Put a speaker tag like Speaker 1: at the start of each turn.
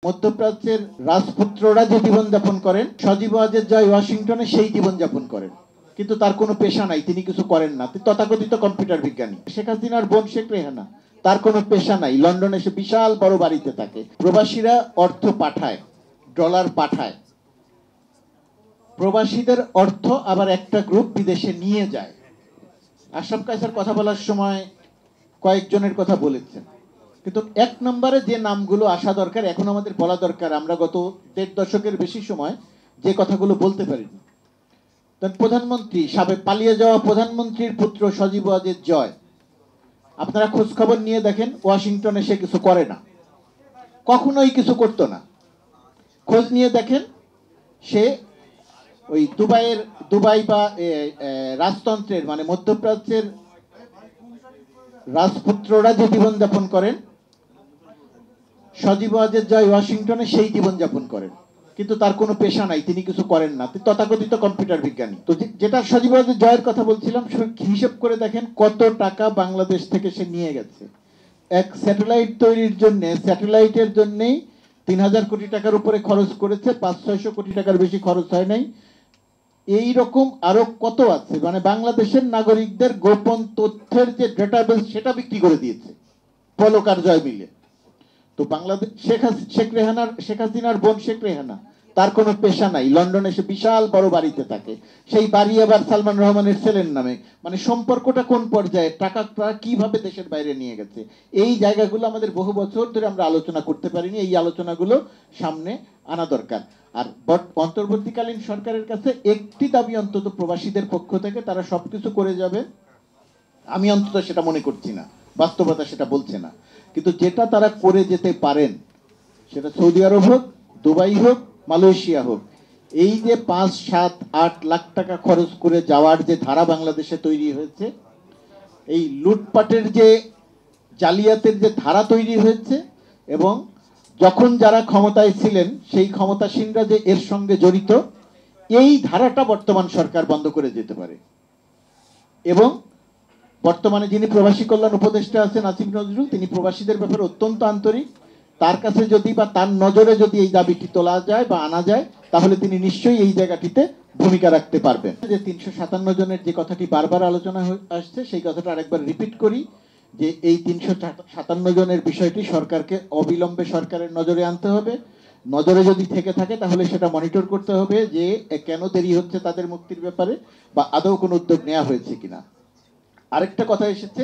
Speaker 1: মধ্যপ্রাচ্যের রাজপুত্ররা যে জীবনযাপন করেন, সজীব ওয়াজেদ জয় ওয়াশিংটনে সেই জীবনযাপন করেন, কিন্তু তার কোনো পেশা নাই, তিনি কিছু করেন না, তথাকথিত কম্পিউটার বিজ্ঞানী। শেখ হাসিনার বোন শেখ রেহানা, তার কোনো পেশা নাই, লন্ডনে সে বিশাল বড় বাড়িতে থাকে। প্রবাসীরা অর্থ পাঠায়, ডলার পাঠায়, প্রবাসীদের অর্থ আবার একটা গ্রুপ বিদেশে নিয়ে যায়। আশরাফ কায়সার কথা বলার সময় কয়েকজনের কথা বলেছেন, কিন্তু এক নম্বরে যে নামগুলো আসা দরকার, এখন আমাদের বলা দরকার। আমরা গত 1.5 দশকের বেশি সময় যে কথাগুলো বলতে পারিনি। প্রধানমন্ত্রী, সাবেক পালিয়ে যাওয়া প্রধানমন্ত্রীর পুত্র সজীব ওয়াজেদ জয়, আপনারা খোঁজ খবর নিয়ে দেখেন, ওয়াশিংটনে সে কিছু করে না, কখনোই কিছু করতো না। খোঁজ নিয়ে দেখেন, সে ওই দুবাই বা রাজতন্ত্রের মানে মধ্যপ্রাচ্যের রাজপুত্ররা যে জীবনযাপন করেন, সজীব ওয়াজেদ জয় ওয়াশিংটনে সেই জীবনযাপন করেন, কিন্তু তার কোনো পেশা নাই, তিনি কিছু করেন না, তথাকথিত কম্পিউটার বিজ্ঞানী। তো যেটা সজীব ওয়াজেদ জয়ের কথা বলছিলাম, হিসেব করে দেখেন কত টাকা বাংলাদেশ থেকে সে নিয়ে গেছে। এক স্যাটেলাইট তৈরির জন্য, স্যাটেলাইটের জন্যই 3000 কোটি টাকার উপরে খরচ করেছে, 500-600 কোটি টাকার বেশি খরচ হয় নাই। এই রকম আরো কত আছে, মানে বাংলাদেশের নাগরিকদের গোপন তথ্যের যে ডেটাবেস, সেটা বিক্রি করে দিয়েছে পলক আর জয় মিলে। তো বাংলাদেশ শেখ হাসিনার বোন শেখ রেহানা, তার কোনো পেশা নাই, লন্ডনে সে বিশাল বড় বাড়িতে থাকে। সেই বাড়ি আবার সালমান রহমানের ছেলের নামে। মানে সম্পর্কটা কোন পর্যায়ে, টাকা কিভাবে দেশের বাইরে নিয়ে গেছে, এই জায়গাগুলো আমাদের বহু বছর ধরে আমরা আলোচনা করতে পারিনি। এই আলোচনাগুলো সামনে আনা দরকার। আর অন্তর্বর্তীকালীন সরকারের কাছে একটি দাবি অন্তত প্রবাসীদের পক্ষ থেকে, তারা সবকিছু করে যাবে, আমি অন্তত সেটা মনে করছি না, বাস্তবতা সেটা বলছে না। কিন্তু যেটা তারা করে যেতে পারেন, সেটা সৌদি আরব হোক, দুবাই হোক, মালয়েশিয়া হোক, এই যে 5, 7, 8 লাখ টাকা খরচ করে যাওয়ার যে ধারা বাংলাদেশে তৈরি হয়েছে, এই লুটপাটের যে জালিয়াতের যে ধারা তৈরি হয়েছে, এবং যখন যারা ক্ষমতায় ছিলেন সেই ক্ষমতাসীনরা যে এর সঙ্গে জড়িত, এই ধারাটা বর্তমান সরকার বন্ধ করে যেতে পারে। এবং বর্তমানে যিনি প্রবাসী কল্যাণ উপদেষ্টা আছেন আসিফ নজরুল, তিনি প্রবাসীদের ব্যাপারে অত্যন্ত আন্তরিক। তার কাছে যদি বা তার নজরে যদি এই দাবিটি তোলা যায় বা আনা যায়, তাহলে তিনি নিশ্চয়ই এই জায়গাটিতে ভূমিকা রাখতে পারবেন। যে 357 জনের যে কথাটি বারবার আলোচনা আসছে, সেই কথাটা আরেকবার রিপিট করি, যে এই 357 জনের বিষয়টি সরকারকে অবিলম্বে সরকারের নজরে আনতে হবে। নজরে যদি থেকে থাকে তাহলে সেটা মনিটর করতে হবে যে কেন দেরি হচ্ছে তাদের মুক্তির ব্যাপারে, বা আদৌ কোনো উদ্যোগ নেওয়া হয়েছে কিনা। আরেকটা কথা এসেছে,